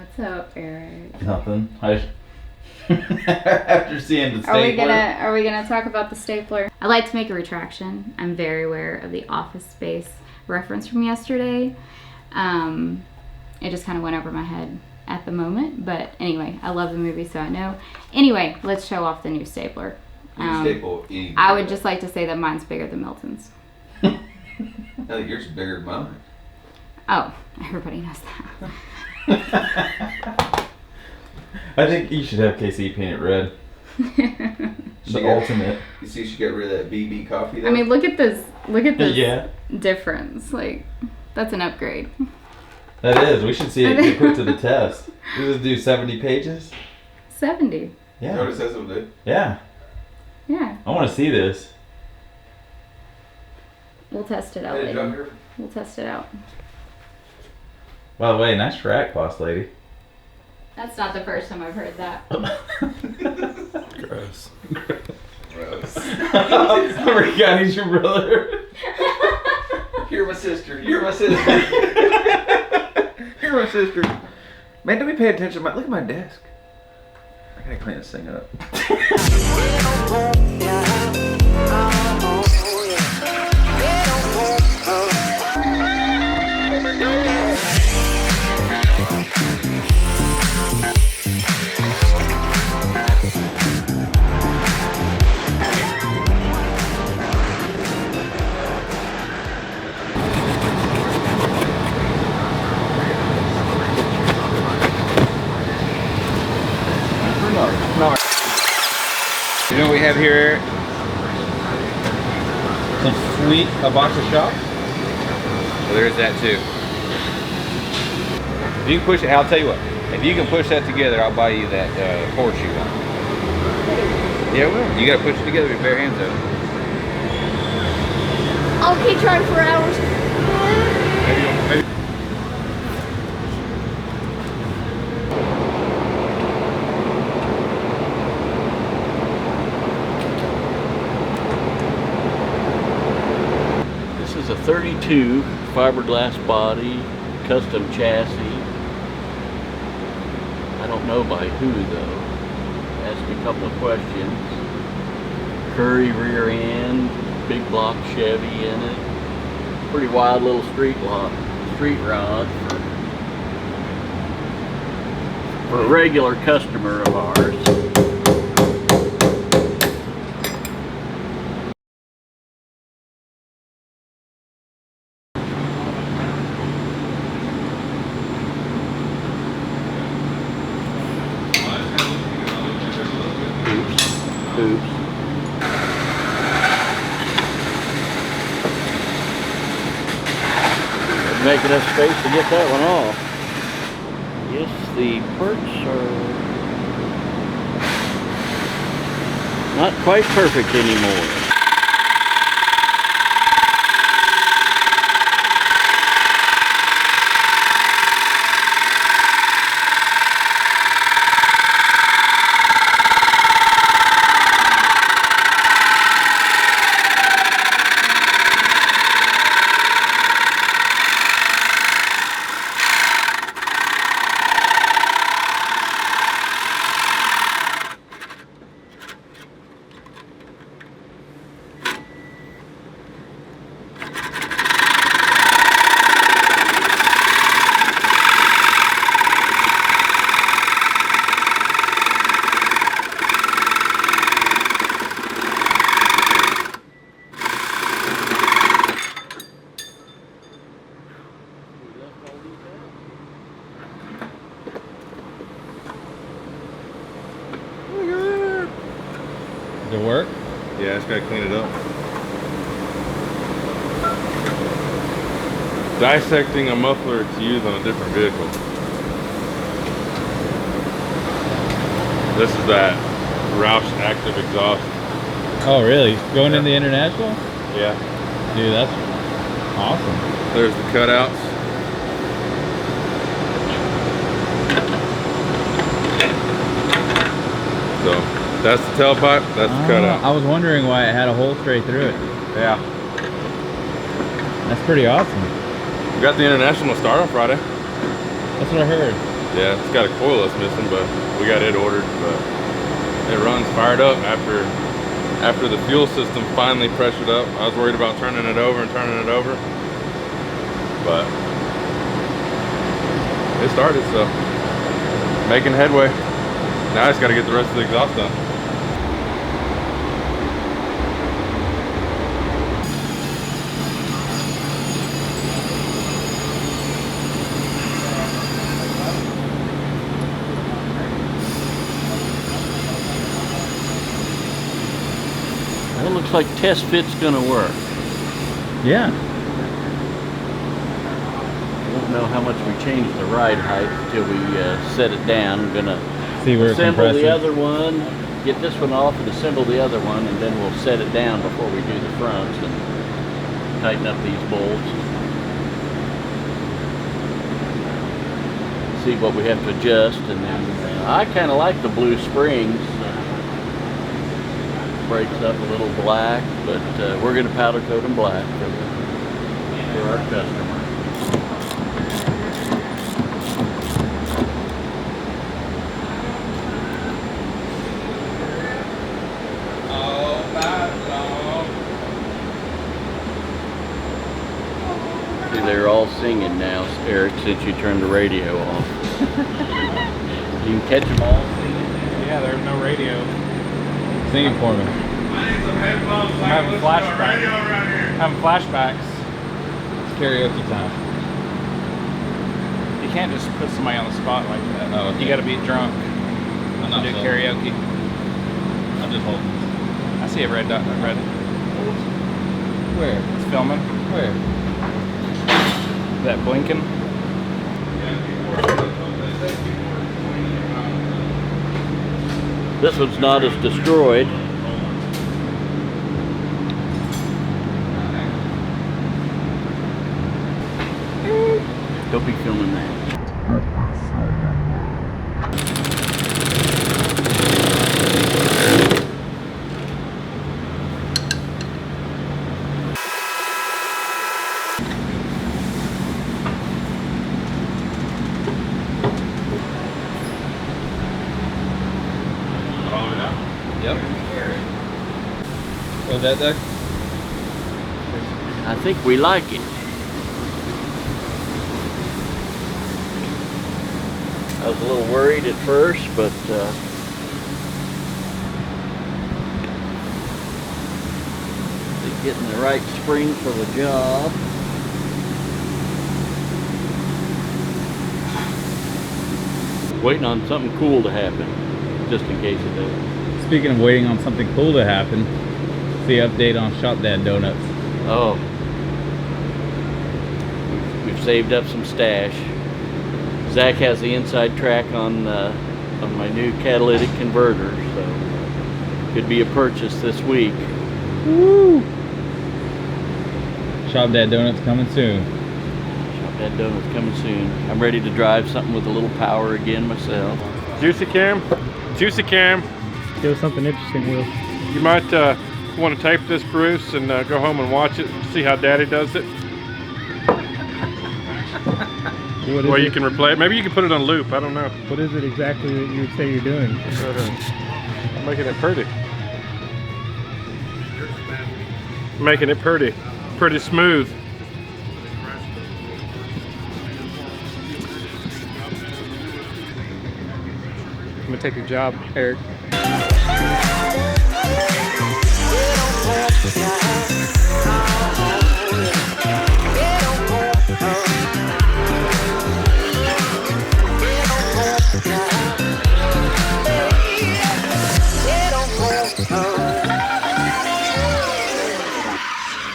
What's up, Eric? Nothing. After seeing the stapler. Are we gonna talk about the stapler? I like to make a retraction. I'm very aware of the Office Space reference from yesterday. It just kind of went over my head at the moment, but anyway, I love the movie, so I know. Anyway, let's show off the new stapler. I would just like to say that mine's bigger than Milton's. I think yours is bigger than mine. Oh, everybody knows that. I think you should have KC paint it red. The ultimate. You see, she got rid of that BB coffee though. I mean, look at this. Look at this Yeah. difference. Like, that's an upgrade. That is. We should see it get put to the test. We just do 70 pages. 70. Yeah. You know what it says it'll do? Yeah. Yeah. I want to see this. We'll test it out Hey, later. Joker. We'll test it out. By the way, nice rack, boss lady. That's not the first time I've heard that. Gross. Gross. I forgot he's your brother. You're my sister. You're my sister. You're my sister. Man, don't be paying attention. Look at my desk. I gotta clean this thing up. You know what we have here, Eric? Some sweet hibachi shop. Well, there's that too. If you can push it, I'll tell you what. If you can push that together, I'll buy you that horseshoe one. Yeah, well, you gotta push it together with your bare hands though. I'll keep trying for hours. Maybe. This is a 32 fiberglass body, custom chassis. I don't know by who though. Ask a couple of questions. Curry rear end, big block Chevy in it. Pretty wild little street rod for a regular customer of ours. Oops. Make enough space to get that one off. Yes, the parts are not quite perfect anymore. Does it work? Yeah, I just gotta clean it up. Dissecting a muffler to use on a different vehicle. This is that Roush Active exhaust. Oh, really? Going in the International? Yeah. Dude, that's awesome. There's the cutouts. So that's the tailpipe, that's the cutout. I was wondering why it had a hole straight through it. Yeah. That's pretty awesome. We got the International start on Friday. That's what I heard. Yeah, it's got a coil that's missing, but we got it ordered. But it runs fired up after the fuel system finally pressured up. I was worried about turning it over, but it started, so making headway. Now I just got to get the rest of the exhaust done. Well, it looks like test fit's gonna work. Yeah. I don't know how much we changed the ride height until we set it down. I'm gonna See where assemble the other one, get this one off and assemble the other one, and then we'll set it down before we do the fronts and tighten up these bolts. See what we have to adjust, and then I kind of like the blue springs. Breaks up a little black, but we're going to powder coat them black for our customer. See, they're all singing now, Eric, since you turned the radio off. You can catch them all singing. Yeah, there's no radio. Sing it for me. I'm having flashbacks. It's karaoke time. You can't just put somebody on the spot like that. Oh, okay. You got to be drunk I'm to not do holding. karaoke. I'm just holding. I see a red dot. Red. Where? It's filming. Where? That blinking. This one's not as destroyed. Don't be filming that. Yep. Was that there? I think we like it. I was a little worried at first, but getting the right spring for the job. Waiting on something cool to happen, just in case it does. Speaking of waiting on something cool to happen, the update on Shopdad donuts. Oh, we've saved up some stash. Zach has the inside track on my new catalytic converter, so could be a purchase this week. Woo! Shopdad donuts coming soon. Shopdad donuts coming soon. I'm ready to drive something with a little power again myself. Juicy Cam. Do something interesting, Will. You might want to tape this, Bruce, and go home and watch it. See how Daddy does it. Well, you can replay it. Maybe you can put it on loop. I don't know. What is it exactly that you say you're doing? I'm making it pretty. Making it pretty smooth. I'm gonna take your job, Eric.